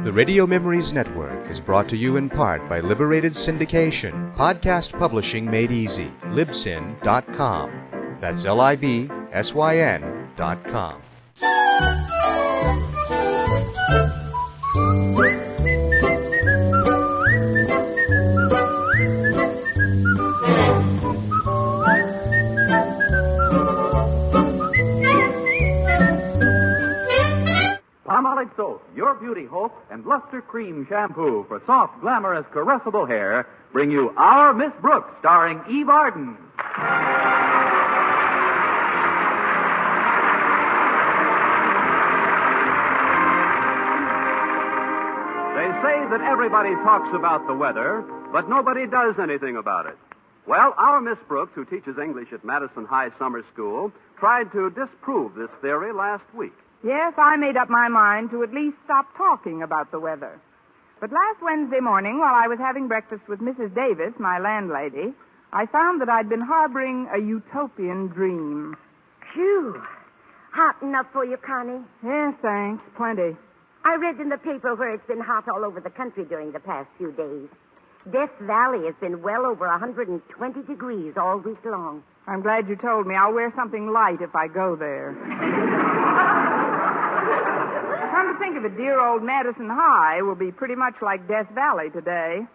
The Radio Memories Network is brought to you in part by Liberated Syndication, podcast publishing made easy, libsyn.com. That's LIBSYN.com. Palmolive Soap, your beauty hope, and Luster Cream Shampoo for soft, glamorous, caressable hair bring you Our Miss Brooks, starring Eve Arden. They say that everybody talks about the weather, but nobody does anything about it. Well, our Miss Brooks, who teaches English at Madison High Summer School, tried to disprove this theory last week. Yes, I made up my mind to at least stop talking about the weather. But last Wednesday morning, while I was having breakfast with Mrs. Davis, my landlady, I found that I'd been harboring a utopian dream. Phew. Hot enough for you, Connie? Yes, thanks. Plenty. I read in the paper where it's been hot all over the country during the past few days. Death Valley has been well over 120 degrees all week long. I'm glad you told me. I'll wear something light if I go there. Come to think of it, dear old Madison High will be pretty much like Death Valley today.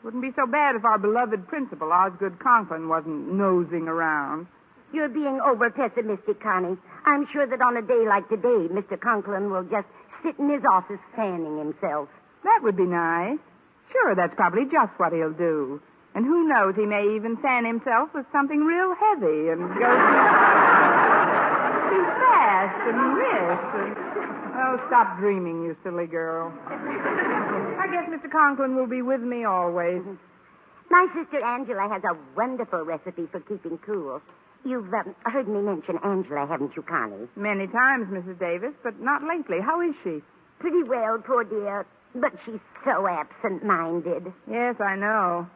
Wouldn't be so bad if our beloved principal, Osgood Conklin, wasn't nosing around. You're being over-pessimistic, Connie. I'm sure that on a day like today, Mr. Conklin will just sit in his office fanning himself. That would be nice. Sure, that's probably just what he'll do. And who knows, he may even fan himself with something real heavy and go too fast and miss. Oh, stop dreaming, you silly girl. I guess Mr. Conklin will be with me always. My sister Angela has a wonderful recipe for keeping cool. You've heard me mention Angela, haven't you, Connie? Many times, Mrs. Davis, but not lately. How is she? Pretty well, poor dear. But she's so absent-minded. Yes, I know.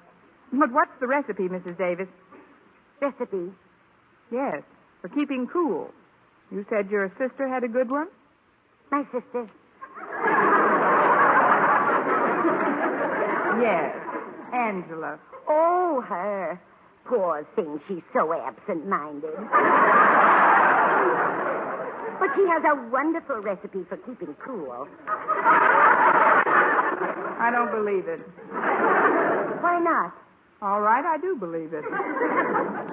But what's the recipe, Mrs. Davis? Recipe? Yes, for keeping cool. You said your sister had a good one? My sister? Yes, Angela. Oh, her. Poor thing, she's so absent-minded. But she has a wonderful recipe for keeping cool. I don't believe it. Why not? All right, I do believe it.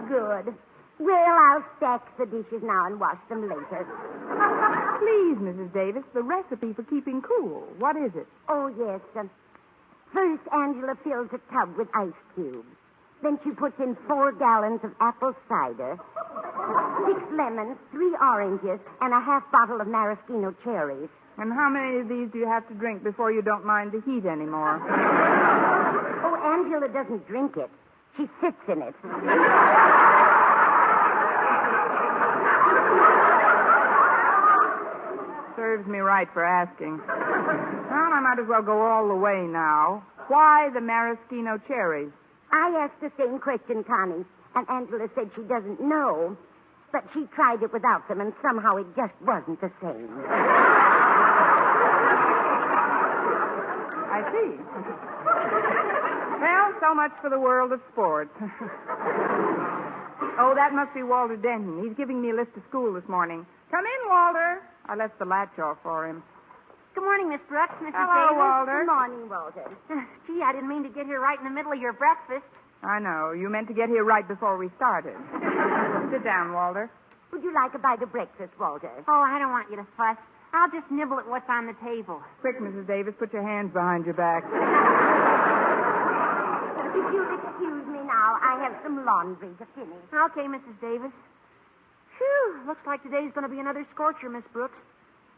Good. Well, I'll stack the dishes now and wash them later. Please, Mrs. Davis, the recipe for keeping cool. What is it? Oh, yes. First, Angela fills a tub with ice cubes. Then she puts in 4 gallons of apple cider, 6 lemons, 3 oranges, and a half bottle of maraschino cherries. And how many of these do you have to drink before you don't mind the heat anymore? Oh, Angela doesn't drink it. She sits in it. Serves me right for asking. Well, I might as well go all the way now. Why the maraschino cherries? I asked the same question, Connie, and Angela said she doesn't know, but she tried it without them, and somehow it just wasn't the same. I see. Well, so much for the world of sports. Oh, that must be Walter Denton. He's giving me a list of school this morning. Come in, Walter. I left the latch off for him. Good morning, Miss Brooks, Mrs. Hello, Davis. Walter. Good morning, Walter. Gee, I didn't mean to get here right in the middle of your breakfast. I know. You meant to get here right before we started. Sit down, Walter. Would you like a bite of breakfast, Walter? Oh, I don't want you to fuss. I'll just nibble at what's on the table. Quick, Mrs. Davis, put your hands behind your back. If you'll excuse me now, I have some laundry to finish. Okay, Mrs. Davis. Phew, looks like today's going to be another scorcher, Miss Brooks.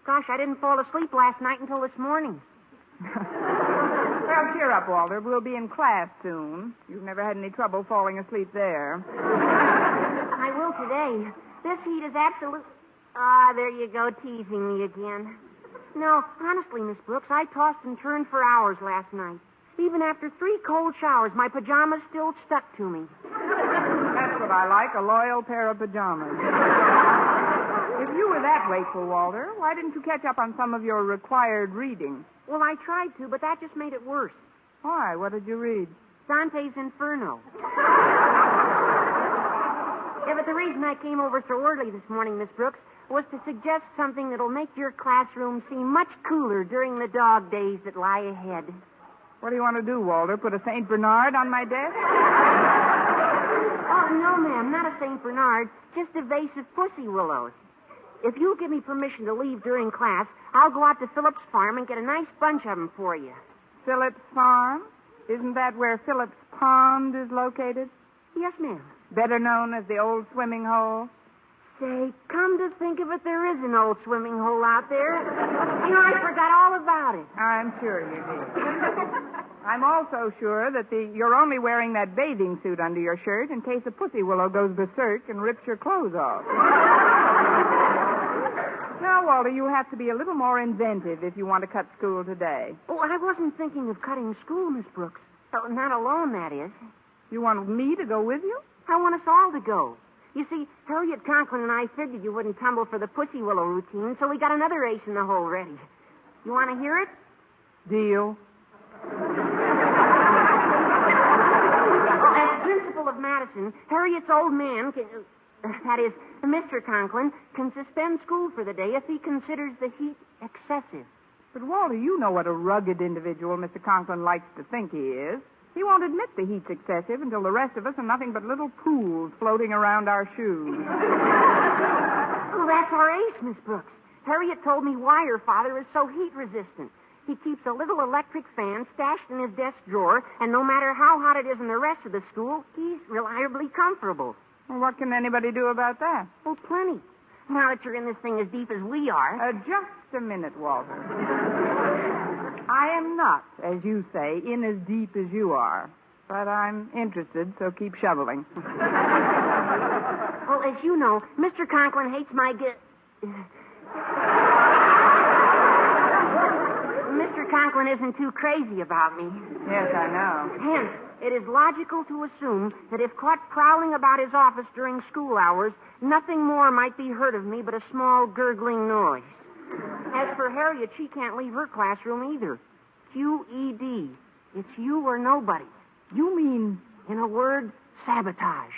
Gosh, I didn't fall asleep last night until this morning. Well, cheer up, Walter. We'll be in class soon. You've never had any trouble falling asleep there. I will today. This heat is absolute... Ah, there you go, teasing me again. No, honestly, Miss Brooks, I tossed and turned for hours last night. Even after 3 cold showers, my pajamas still stuck to me. That's what I like, a loyal pair of pajamas. If you were that wakeful, Walter, why didn't you catch up on some of your required reading? Well, I tried to, but that just made it worse. Why? What did you read? Dante's Inferno. Yeah, but the reason I came over so early this morning, Miss Brooks, was to suggest something that'll make your classroom seem much cooler during the dog days that lie ahead. What do you want to do, Walter? Put a St. Bernard on my desk? Oh, no, ma'am, not a St. Bernard, just a vase of pussy willows. If you'll give me permission to leave during class, I'll go out to Phillips' farm and get a nice bunch of them for you. Phillips Farm? Isn't that where Phillips Pond is located? Yes, ma'am. Better known as the old swimming hole? Say, come to think of it, there is an old swimming hole out there. You know, I forgot all about it. I'm sure you did. I'm also sure that you're only wearing that bathing suit under your shirt in case a pussy willow goes berserk and rips your clothes off. Now, Walter, you have to be a little more inventive if you want to cut school today. Oh, I wasn't thinking of cutting school, Miss Brooks. Oh, not alone, that is. You want me to go with you? I want us all to go. You see, Harriet Conklin and I figured you wouldn't tumble for the pussy willow routine, so we got another ace in the hole ready. You want to hear it? Deal. Well, as principal of Madison, Harriet's old man can... that is, Mr. Conklin can suspend school for the day if he considers the heat excessive. But, Walter, you know what a rugged individual Mr. Conklin likes to think he is. He won't admit the heat's excessive until the rest of us are nothing but little pools floating around our shoes. Well, that's our ace, Miss Brooks. Harriet told me why her father is so heat resistant. He keeps a little electric fan stashed in his desk drawer, and no matter how hot it is in the rest of the school, he's reliably comfortable. Well, what can anybody do about that? Oh, plenty. Now that you're in this thing as deep as we are. Just a minute, Walter. I am not, as you say, in as deep as you are. But I'm interested, so keep shoveling. Well, as you know, Mr. Conklin hates my Mr. Conklin isn't too crazy about me. Yes, I know. Hence, it is logical to assume that if caught prowling about his office during school hours, nothing more might be heard of me but a small gurgling noise. As for Harriet, she can't leave her classroom either. QED. It's you or nobody. You mean... In a word, sabotage.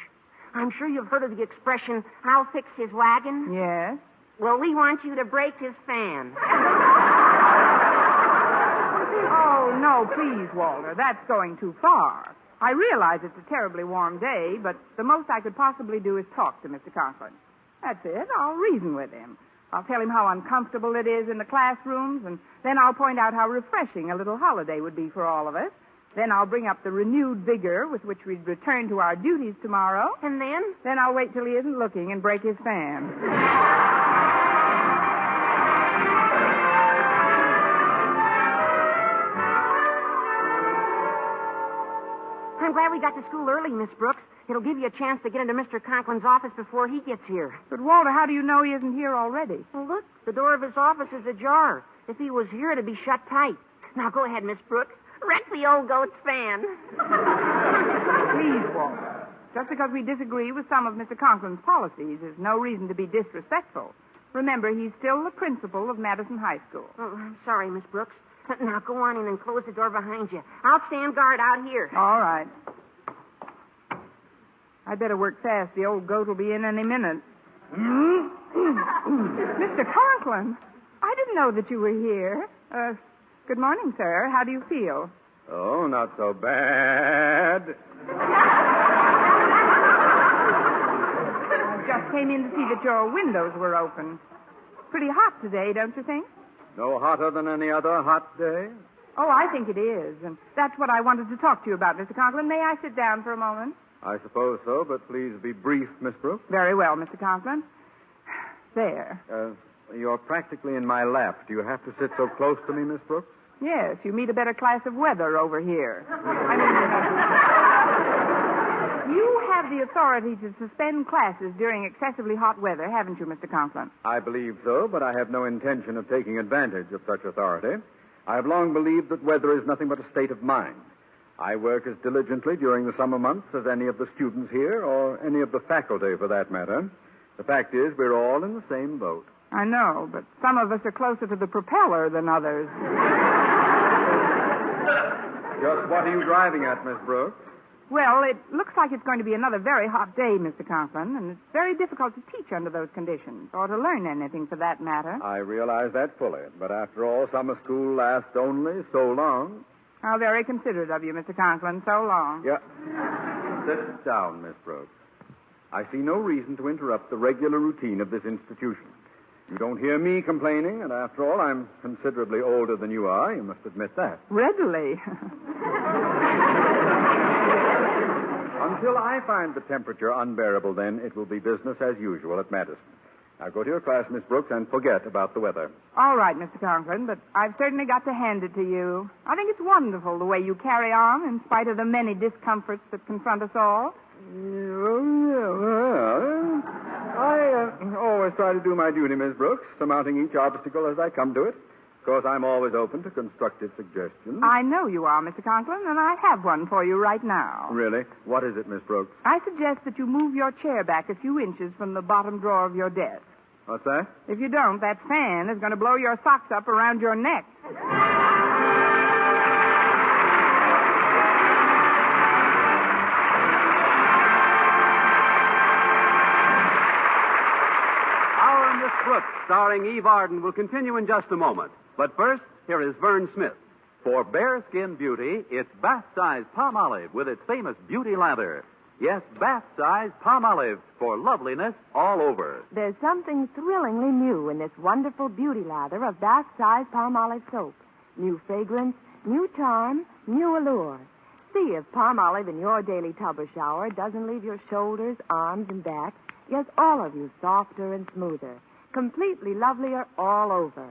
I'm sure you've heard of the expression, I'll fix his wagon. Yes? Well, we want you to break his fan. Oh, no, please, Walter. That's going too far. I realize it's a terribly warm day, but the most I could possibly do is talk to Mr. Conklin. That's it. I'll reason with him. I'll tell him how uncomfortable it is in the classrooms, and then I'll point out how refreshing a little holiday would be for all of us. Then I'll bring up the renewed vigor with which we'd return to our duties tomorrow. And then? Then I'll wait till he isn't looking and break his fan. I'm glad we got to school early, Miss Brooks. It'll give you a chance to get into Mr. Conklin's office before he gets here. But, Walter, how do you know he isn't here already? Well, look, the door of his office is ajar. If he was here, it'd be shut tight. Now, go ahead, Miss Brooks. Wreck the old goat's fan. Please, Walter. Just because we disagree with some of Mr. Conklin's policies is no reason to be disrespectful. Remember, he's still the principal of Madison High School. Oh, I'm sorry, Miss Brooks. Now, go on in and close the door behind you. I'll stand guard out here. All right. I'd better work fast. The old goat will be in any minute. Mr. Conklin, I didn't know that you were here. Good morning, sir. How do you feel? Oh, not so bad. I just came in to see that your windows were open. Pretty hot today, don't you think? No hotter than any other hot day? Oh, I think it is. And that's what I wanted to talk to you about, Mr. Conklin. May I sit down for a moment? I suppose so, but please be brief, Miss Brooks. Very well, Mr. Conklin. There. You're practically in my lap. Do you have to sit so close to me, Miss Brooks? Yes, you meet a better class of weather over here. You have the authority to suspend classes during excessively hot weather, haven't you, Mr. Conklin? I believe so, but I have no intention of taking advantage of such authority. I have long believed that weather is nothing but a state of mind. I work as diligently during the summer months as any of the students here, or any of the faculty, for that matter. The fact is, we're all in the same boat. I know, but some of us are closer to the propeller than others. What are you driving at, Miss Brooks? Well, it looks like it's going to be another very hot day, Mr. Conklin, and it's very difficult to teach under those conditions, or to learn anything for that matter. I realize that fully, but after all, summer school lasts only so long. How very considerate of you, Mr. Conklin. So long. Yeah. Sit down, Miss Brooks. I see no reason to interrupt the regular routine of this institution. You don't hear me complaining, and after all, I'm considerably older than you are. You must admit that. Readily. Until I find the temperature unbearable, then, it will be business as usual at Madison. Now, go to your class, Miss Brooks, and forget about the weather. All right, Mr. Conklin, but I've certainly got to hand it to you. I think it's wonderful the way you carry on in spite of the many discomforts that confront us all. I always try to do my duty, Miss Brooks, surmounting each obstacle as I come to it. Of course, I'm always open to constructive suggestions. I know you are, Mr. Conklin, and I have one for you right now. Really? What is it, Miss Brooks? I suggest that you move your chair back a few inches from the bottom drawer of your desk. What's that? If you don't, that fan is going to blow your socks up around your neck. Our Miss Brooks, starring Eve Arden, will continue in just a moment. But first, here is Vern Smith. For bare skin beauty, it's bath-size Palmolive with its famous beauty lather. Yes, bath-size Palmolive for loveliness all over. There's something thrillingly new in this wonderful beauty lather of bath-size Palmolive soap. New fragrance, new charm, new allure. See if Palmolive in your daily tub or shower doesn't leave your shoulders, arms, and back, yes, all of you, softer and smoother, completely lovelier all over.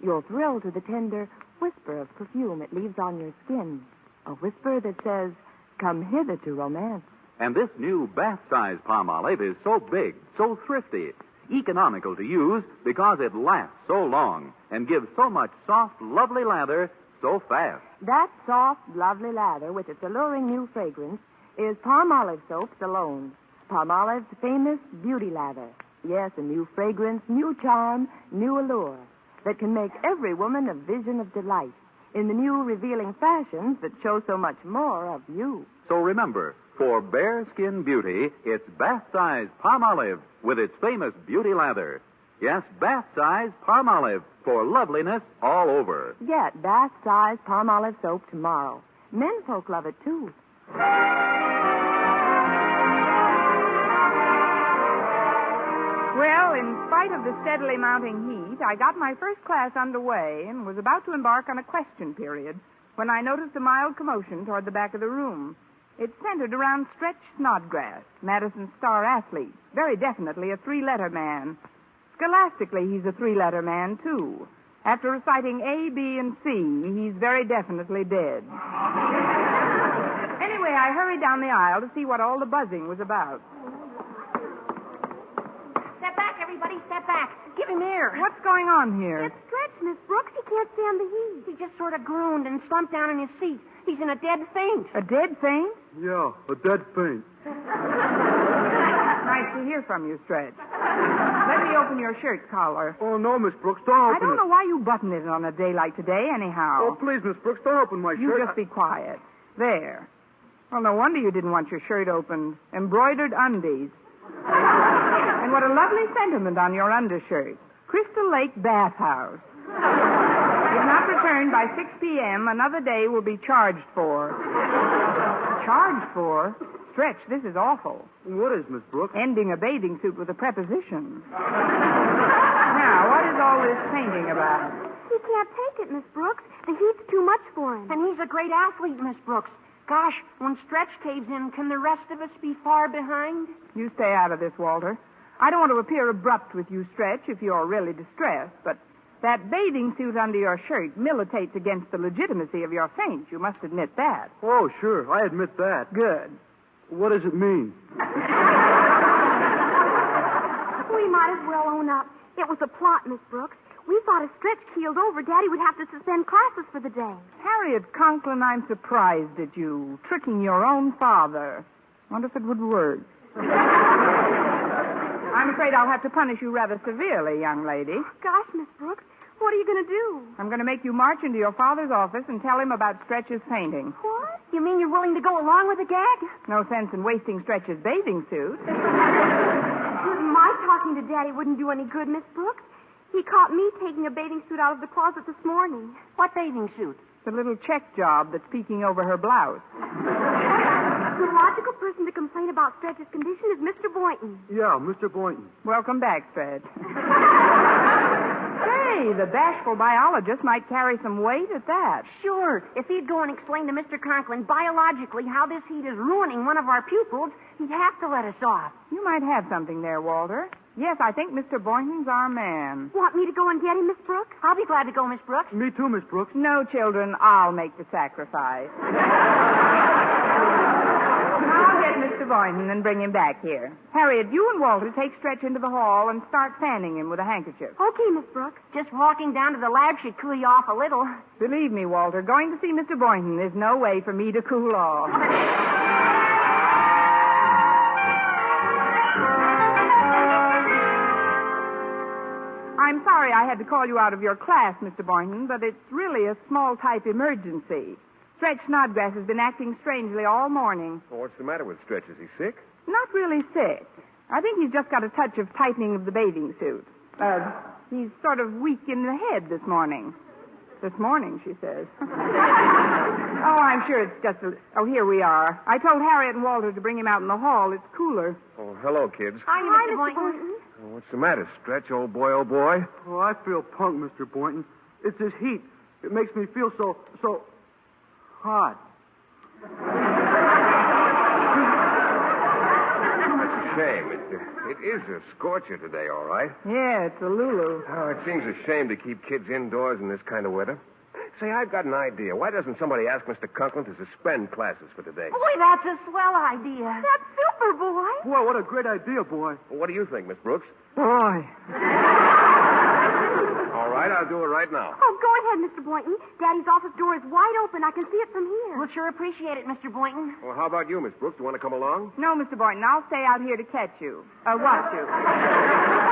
You'll thrill to the tender whisper of perfume it leaves on your skin. A whisper that says, come hither to romance. And this new bath-size Palmolive is so big, so thrifty, economical to use because it lasts so long and gives so much soft, lovely lather so fast. That soft, lovely lather with its alluring new fragrance is Palmolive soaps alone. Palmolive's famous beauty lather. Yes, a new fragrance, new charm, new allure that can make every woman a vision of delight in the new revealing fashions that show so much more of you. So remember, for bare skin beauty, it's bath-size Palmolive with its famous beauty lather. Yes, bath-size Palmolive for loveliness all over. Get bath-size Palmolive soap tomorrow. Menfolk love it, too. Well, in spite of the steadily mounting heat, I got my first class underway and was about to embark on a question period when I noticed a mild commotion toward the back of the room. It centered around Stretch Snodgrass, Madison's star athlete, very definitely a three-letter man. Scholastically, he's a three-letter man, too. After reciting A, B, and C, he's very definitely dead. Anyway, I hurried down the aisle to see what all the buzzing was about. Step back, everybody. Step back. Give him air. What's going on here? It's Stretch, Miss Brooks. He can't stand the heat. He just sort of groaned and slumped down in his seat. He's in a dead faint. A dead faint? Yeah, a dead faint. Nice to hear from you, Stretch. Let me open your shirt collar. Oh, no, Miss Brooks, don't I don't know why you button it on a day like today, anyhow. Oh, please, Miss Brooks, don't open my You shirt. just be quiet. There. Well, no wonder you didn't want your shirt opened. Embroidered undies. And what a lovely sentiment on your undershirt. Crystal Lake Bathhouse. If not returned by 6 p.m., another day will be charged for. Charged for? Stretch, this is awful. What is, Miss Brooks? Ending a bathing suit with a preposition. Now, what is all this painting about? He can't take it, Miss Brooks. The heat's too much for him. And he's a great athlete, Miss Brooks. Gosh, when Stretch caves in, can the rest of us be far behind? You stay out of this, Walter. I don't want to appear abrupt with you, Stretch, if you're really distressed, but that bathing suit under your shirt militates against the legitimacy of your faint. You must admit that. Oh, sure, I admit that. Good. What does it mean? We might as well own up. It was a plot, Miss Brooks. We thought if Stretch keeled over, Daddy would have to suspend classes for the day. Harriet Conklin, I'm surprised at you, tricking your own father. Wonder if it would work. I'm afraid I'll have to punish you rather severely, young lady. Gosh, Miss Brooks, What are you going to do? I'm going to make you march into your father's office and tell him about Stretch's painting. What? You mean you're willing to go along with the gag? No sense in wasting Stretch's bathing suit. My talking to Daddy wouldn't do any good, Miss Brooks. He caught me taking a bathing suit out of the closet this morning. What bathing suit? The little check job that's peeking over her blouse. The logical person to complain about Stretch's condition is Mr. Boynton. Yeah, Mr. Boynton. Welcome back, Stretch. Hey, the bashful biologist might carry some weight at that. Sure. If he'd go and explain to Mr. Conklin biologically how this heat is ruining one of our pupils, he'd have to let us off. You might have something there, Walter. Yes, I think Mr. Boynton's our man. Want me to go and get him, Miss Brooks? I'll be glad to go, Miss Brooks. Me too, Miss Brooks. No, children, I'll make the sacrifice. I'll get Mr. Boynton and bring him back here. Harriet, you and Walter take Stretch into the hall and start fanning him with a handkerchief. Okay, Miss Brooks. Just walking down to the lab should cool you off a little. Believe me, Walter, going to see Mr. Boynton is no way for me to cool off. I'm sorry I had to call you out of your class, Mr. Boynton, but it's really a small-type emergency. Stretch Snodgrass has been acting strangely all morning. Well, what's the matter with Stretch? Is he sick? Not really sick. I think he's just got a touch of tightening of the bathing suit. He's sort of weak in the head this morning. This morning, she says. Oh, I'm sure it's just Oh, here we are. I told Harriet and Walter to bring him out in the hall. It's cooler. Oh, hello, kids. Hi, Mr. Boynton. Oh, what's the matter, Stretch, old boy, old boy? Oh, I feel punk, Mr. Boynton. It's this heat. It makes me feel so hot. That's a shame. It is a scorcher today, all right. Yeah, it's a Lulu. Oh, it seems a shame to keep kids indoors in this kind of weather. Say, I've got an idea. Why doesn't somebody ask Mr. Conklin to suspend classes for today? Boy, that's a swell idea. That's super, boy. Boy, what a great idea, boy. Well, what do you think, Miss Brooks? Boy. All right, I'll do it right now. Oh, go ahead, Mr. Boynton. Daddy's office door is wide open. I can see it from here. We'll sure appreciate it, Mr. Boynton. Well, how about you, Miss Brooks? You want to come along? No, Mr. Boynton, I'll stay out here to catch you. Watch you.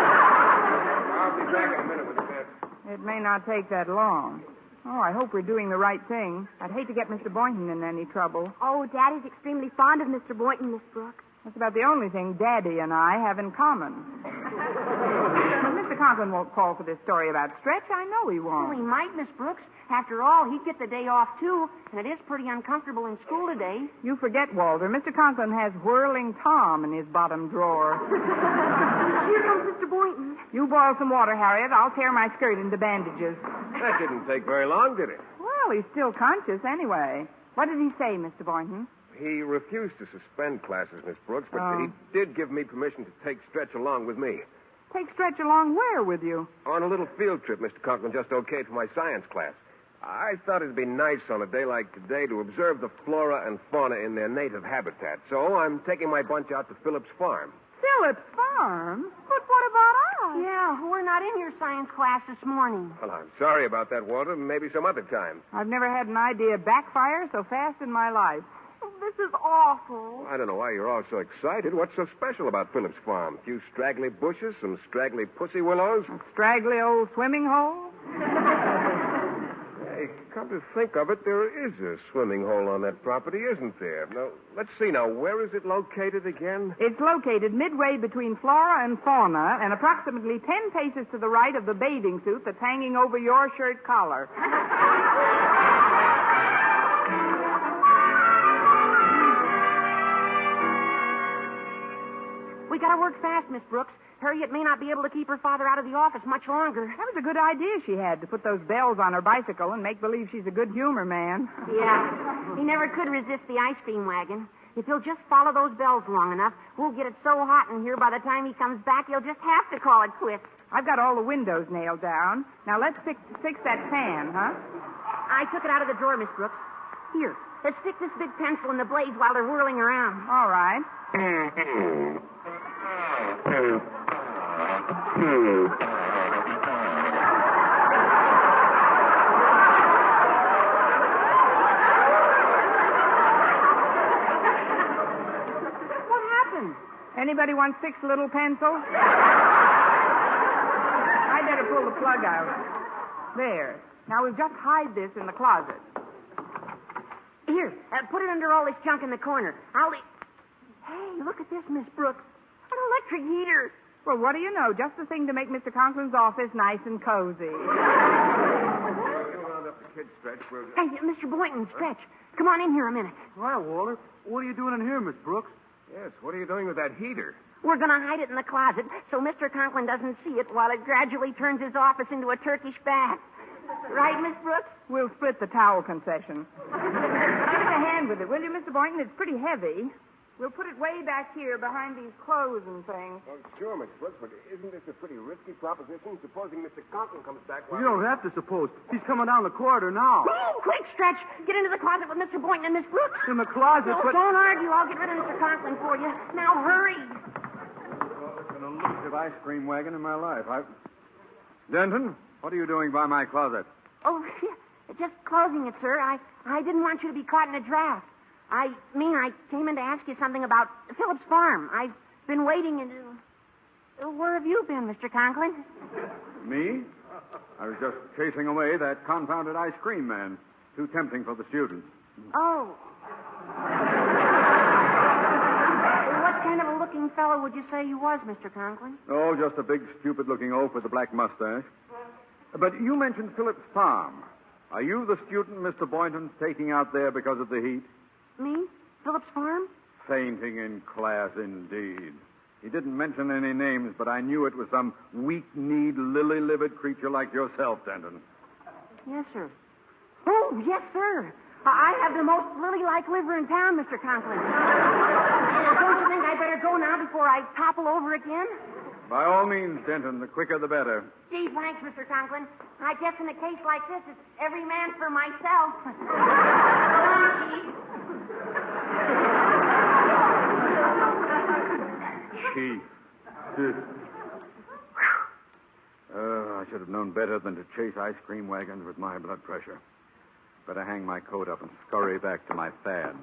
I'll be back in a minute with the bed. It may not take that long. Oh, I hope we're doing the right thing. I'd hate to get Mr. Boynton in any trouble. Oh, Daddy's extremely fond of Mr. Boynton, Miss Brooks. That's about the only thing Daddy and I have in common. But Mr. Conklin won't call for this story about Stretch. I know he won't. Well, he might, Miss Brooks. After all, he'd get the day off, too, and it is pretty uncomfortable in school today. You forget, Walter. Mr. Conklin has Whirling Tom in his bottom drawer. Here comes Mr. Boynton. You boil some water, Harriet. I'll tear my skirt into bandages. That didn't take very long, did it? Well, he's still conscious anyway. What did he say, Mr. Boynton? He refused to suspend classes, Miss Brooks, but Oh. he did give me permission to take Stretch along with me. Take Stretch along where with you? On a little field trip Mr. Conklin just okayed for my science class. I thought it'd be nice on a day like today to observe the flora and fauna in their native habitat. So I'm taking my bunch out to Phillips Farm. Phillips Farm? But what about us? Yeah, we're not in your science class this morning. Well, I'm sorry about that, Walter. Maybe some other time. I've never had an idea backfire so fast in my life. This is awful. I don't know why you're all so excited. What's so special about Phillips Farm? A few straggly bushes, some straggly pussy willows? A straggly old swimming hole? Hey, come to think of it, there is a swimming hole on that property, isn't there? Now, let's see now. Where is it located again? It's located midway between flora and fauna and approximately 10 paces to the right of the bathing suit that's hanging over your shirt collar. We gotta work fast, Miss Brooks. Harriet may not be able to keep her father out of the office much longer. That was a good idea she had, to put those bells on her bicycle and make believe she's a good humor man. Yeah. He never could resist the ice cream wagon. If he'll just follow those bells long enough, we'll get it so hot in here by the time he comes back, he'll just have to call it quits. I've got all the windows nailed down. Now let's fix that fan, huh? I took it out of the drawer, Miss Brooks. Here, let's stick this big pencil in the blades while they're whirling around. All right. What happened? Anybody want 6 little pencils? I better pull the plug out. There. Now we'll just hide this in the closet. Here, put it under all this junk in the corner. Hey, look at this, Miss Brooks. An electric heater. Well, what do you know? Just the thing to make Mr. Conklin's office nice and cozy. You round up the kids, Stretch. Hey, Mr. Boynton, Stretch. Come on in here a minute. Hi, Walter. What are you doing in here, Miss Brooks? Yes, what are you doing with that heater? We're going to hide it in the closet so Mr. Conklin doesn't see it while it gradually turns his office into a Turkish bath. Right, Miss Brooks? We'll split the towel concession. Give us a hand with it, will you, Mr. Boynton? It's pretty heavy. We'll put it way back here behind these clothes and things. Oh, sure, Miss Brooks, but isn't this a pretty risky proposition? Supposing Mr. Conklin comes back while... You don't have to suppose. He's coming down the corridor now. Oh, quick, Stretch. Get into the closet with Mr. Boynton and Miss Brooks. In the closet, No, but... don't argue. I'll get rid of Mr. Conklin for you. Now, hurry. Well, it's an elusive ice cream wagon in my life. Denton, what are you doing by my closet? Oh, just closing it, sir. I didn't want you to be caught in a draft. I came in to ask you something about Phillips Farm. I've been waiting and... where have you been, Mr. Conklin? Me? I was just chasing away that confounded ice cream man. Too tempting for the students. Oh. What kind of a looking fellow would you say he was, Mr. Conklin? Oh, just a big, stupid-looking oaf with a black mustache. But you mentioned Phillips Farm. Are you the student Mr. Boynton's taking out there because of the heat? Me? Phillips Farm? Fainting in class, indeed. He didn't mention any names, but I knew it was some weak-kneed, lily-livered creature like yourself, Denton. Yes, sir. Oh, yes, sir. I have the most lily-like liver in town, Mr. Conklin. Don't you think I'd better go now before I topple over again? By all means, Denton, the quicker the better. Gee, thanks, Mr. Conklin. I guess in a case like this, it's every man for myself. Come on, Chief. Chief. I should have known better than to chase ice cream wagons with my blood pressure. Better hang my coat up and scurry back to my fad.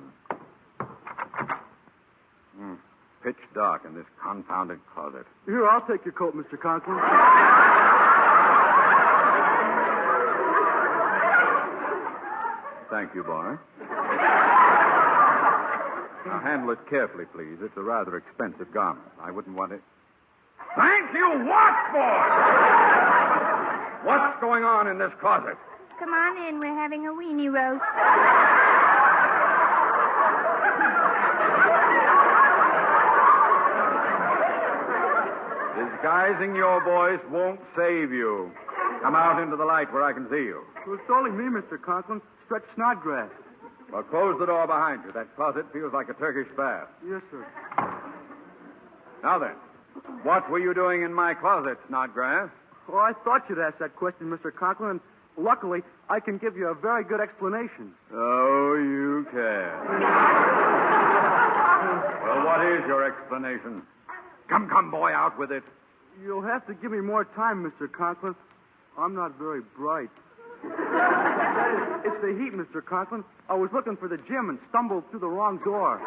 Pitch dark in this confounded closet. Here, I'll take your coat, Mr. Conklin. Thank you, boy. Now, handle it carefully, please. It's a rather expensive garment. I wouldn't want it... Thank you what for? What's going on in this closet? Come on in. We're having a weenie roast. Disguising your voice won't save you. Come out into the light where I can see you. It's only me, Mr. Conklin. Stretch Snodgrass. Well, close the door behind you. That closet feels like a Turkish bath. Yes, sir. Now then, what were you doing in my closet, Snodgrass? Well, I thought you'd ask that question, Mr. Conklin, and luckily, I can give you a very good explanation. Oh, you can. Well, what is your explanation? Come, boy, out with it. You'll have to give me more time, Mr. Conklin. I'm not very bright. It's the heat, Mr. Conklin. I was looking for the gym and stumbled through the wrong door.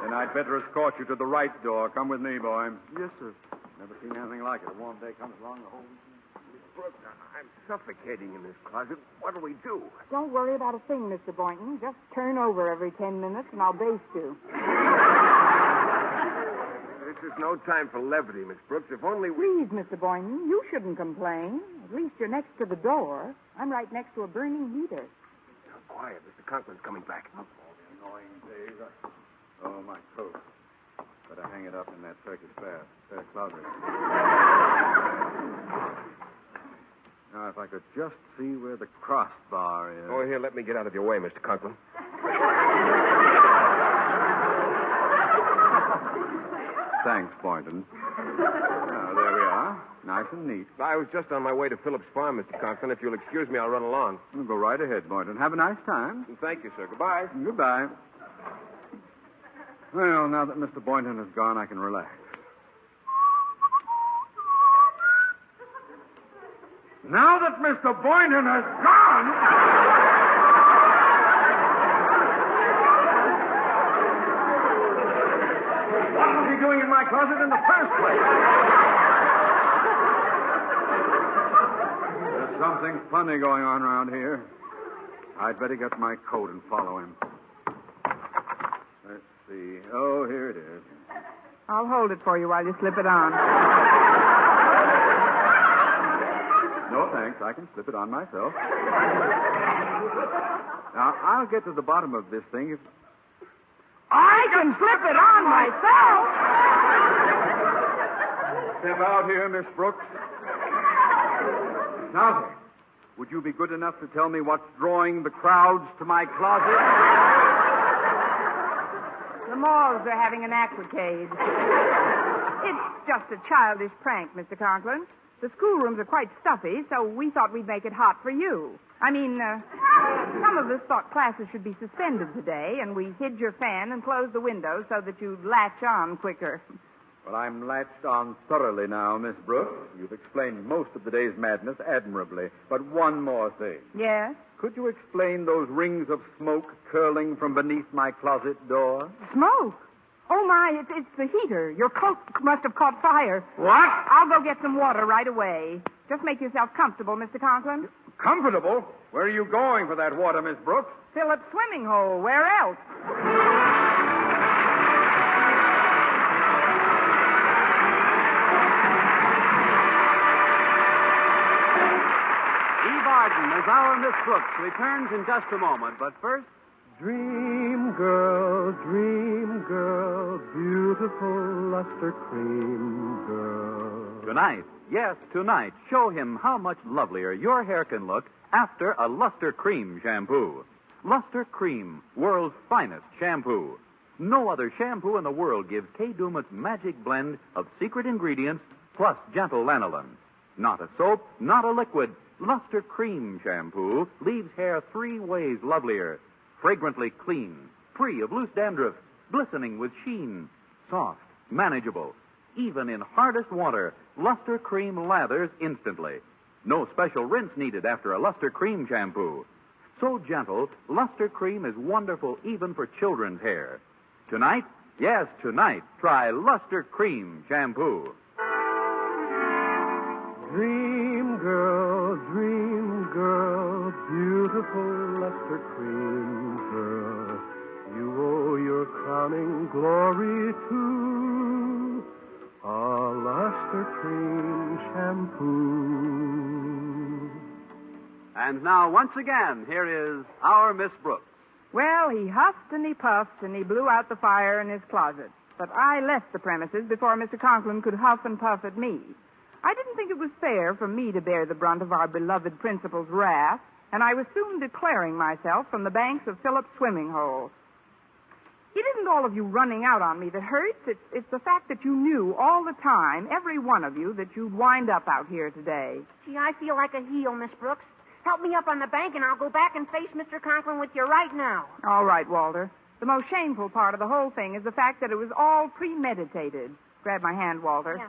Then I'd better escort you to the right door. Come with me, boy. Yes, sir. Never seen anything like it. A warm day comes along, the whole... Brooks, I'm suffocating in this closet. What'll we do? Don't worry about a thing, Mr. Boynton. Just turn over every 10 minutes and I'll baste you. This is no time for levity, Miss Brooks. If only we... Please, Mr. Boynton, you shouldn't complain. At least you're next to the door. I'm right next to a burning heater. Quiet. Mr. Conklin's coming back. Oh, the annoying days. Oh, my coat. Better hang it up in that Turkish bath. Spare closet. Now, if I could just see where the crossbar is. Oh, here, let me get out of your way, Mr. Conklin. Thanks, Boynton. Now, there we are. Nice and neat. I was just on my way to Phillips Farm, Mr. Conklin. If you'll excuse me, I'll run along. Well, go right ahead, Boynton. Have a nice time. Thank you, sir. Goodbye. Goodbye. Well, now that Mr. Boynton has gone, I can relax. Now that Mr. Boynton has gone... What was he doing in my closet in the first place? funny going on around here. I'd better get my coat and follow him. Let's see. Oh, here it is. I'll hold it for you while you slip it on. No, thanks. I can slip it on myself. Now, I'll get to the bottom of this thing if... I can slip it on myself! Step out here, Miss Brooks. Now, then, would you be good enough to tell me what's drawing the crowds to my closet? The Moths are having an aquacade. It's just a childish prank, Mr. Conklin. The schoolrooms are quite stuffy, so we thought we'd make it hot for you. I mean, some of us thought classes should be suspended today, and we hid your fan and closed the windows so that you'd latch on quicker. Well, I'm latched on thoroughly now, Miss Brooks. You've explained most of the day's madness admirably. But one more thing. Yes? Could you explain those rings of smoke curling from beneath my closet door? Smoke? Oh, my, it's the heater. Your coat must have caught fire. What? I'll go get some water right away. Just make yourself comfortable, Mr. Conklin. Comfortable? Where are you going for that water, Miss Brooks? Philip's swimming hole. Where else? Eve Arden as our Miss Brooks returns in just a moment, but first... Dream girl, beautiful luster cream girl. Tonight, yes, tonight, show him how much lovelier your hair can look after a Luster Cream shampoo. Luster Cream, world's finest shampoo. No other shampoo in the world gives Kay Daumit's magic blend of secret ingredients plus gentle lanolin. Not a soap, not a liquid. Luster Cream shampoo leaves hair 3 ways lovelier. Fragrantly clean, free of loose dandruff, glistening with sheen, soft, manageable. Even in hardest water, Luster Cream lathers instantly. No special rinse needed after a Luster Cream shampoo. So gentle, Luster Cream is wonderful even for children's hair. Tonight, yes, tonight, try Luster Cream shampoo. Dream girl, beautiful luster cream girl. You owe your crowning glory to a luster cream shampoo. And now, once again, here is our Miss Brooks. Well, he huffed and he puffed and he blew out the fire in his closet. But I left the premises before Mr. Conklin could huff and puff at me. I didn't think it was fair for me to bear the brunt of our beloved principal's wrath, and I was soon declaring myself from the banks of Philip's swimming hole. It isn't all of you running out on me that hurts. It's the fact that you knew all the time, every one of you, that you'd wind up out here today. Gee, I feel like a heel, Miss Brooks. Help me up on the bank, and I'll go back and face Mr. Conklin with you right now. All right, Walter. The most shameful part of the whole thing is the fact that it was all premeditated. Grab my hand, Walter. Yeah.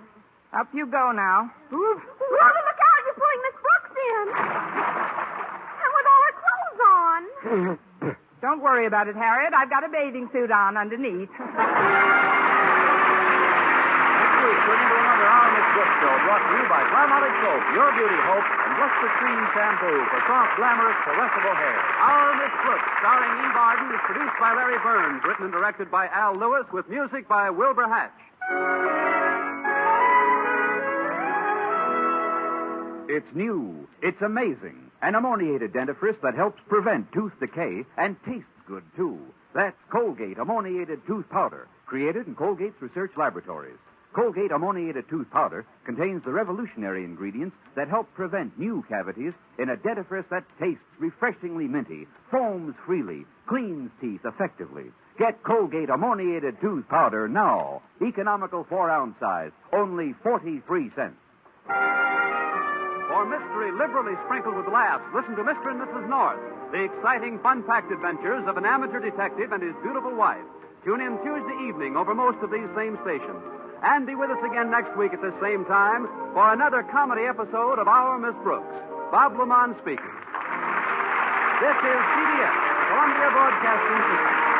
Up you go now. Walter, look out! You're pulling Miss Brooks in. And with all her clothes on. Don't worry about it, Harriet. I've got a bathing suit on underneath. Next week, turning to another Our Miss Brooks show brought to you by Palmolive Soap, Your Beauty Hope, and Luster Cream Shampoo for soft, glamorous, caressable hair. Our Miss Brooks, starring Eve Arden, is produced by Larry Burns, written and directed by Al Lewis, with music by Wilbur Hatch. It's new. It's amazing. An ammoniated dentifrice that helps prevent tooth decay and tastes good, too. That's Colgate Ammoniated Tooth Powder, created in Colgate's research laboratories. Colgate Ammoniated Tooth Powder contains the revolutionary ingredients that help prevent new cavities in a dentifrice that tastes refreshingly minty, foams freely, cleans teeth effectively. Get Colgate Ammoniated Tooth Powder now. Economical 4-ounce size, only 43 cents. For mystery liberally sprinkled with laughs, listen to Mr. and Mrs. North, the exciting, fun-packed adventures of an amateur detective and his beautiful wife. Tune in Tuesday evening over most of these same stations. And be with us again next week at the same time for another comedy episode of Our Miss Brooks. Bob Lamont speaking. This is CBS, Columbia Broadcasting System.